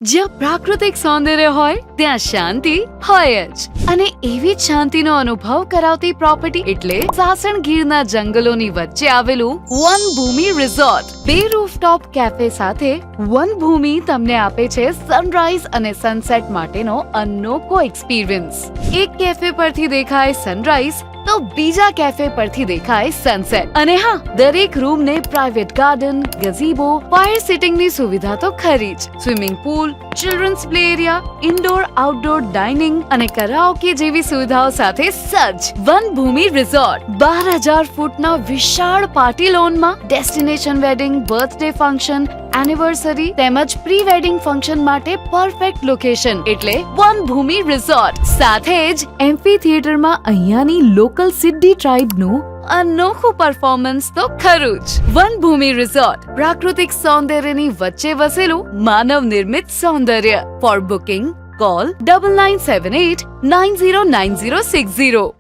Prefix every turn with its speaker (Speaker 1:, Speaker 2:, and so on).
Speaker 1: જ્યાં પ્રાકૃતિક સૌંદર્ય હોય ત્યાં શાંતિ હોય જ અને એવી જ શાંતિનો અનુભવ કરાવતી પ્રોપર્ટી એટલે સાસણ ગીરના જંગલોની વચ્ચે આવેલું વનભૂમિ રિસોર્ટ. બે રૂફટોપ કેફે સાથે વનભૂમિ તમને આપે છે સનરાઈઝ અને સનસેટ માટેનો અનોખો એક્સપિરિયન્સ. એક કેફે પરથી દેખાય સનરાઈઝ તો બીજા કેફે પરથી દેખાય સનસેટ. અને હા, દરેક રૂમને પ્રાઇવેટ ગાર્ડન, ગઝીબો, ફાયર સિટિંગની સુવિધા તો ખરી જ. Swimming pool, children's play area, indoor outdoor dining અને કરાઓકે જેવી સુવિધાઓ સાથે સજ્જ વનભૂમિ રિસોર્ટ 12,000 ફૂટના વિશાળ પાર્ટી લોનમાં destination wedding, birthday function, anniversary તેમજ પ્રી વેડિંગ ફંક્શન માટે પરફેક્ટ લોકેશન એટલે વનભૂમિ રિસોર્ટ. સાથે જ એમ્ફી થિયેટરમાં અહીંયાની લોકલ સિદ્ધી ટ્રાઇબનું અનોખું પરફોર્મન્સ તો ખરું જ. વનભૂમિ રિસોર્ટ પ્રાકૃતિક સૌંદર્યની વચ્ચે વસેલું માનવ નિર્મિત સૌંદર્ય. For booking call 9978909060.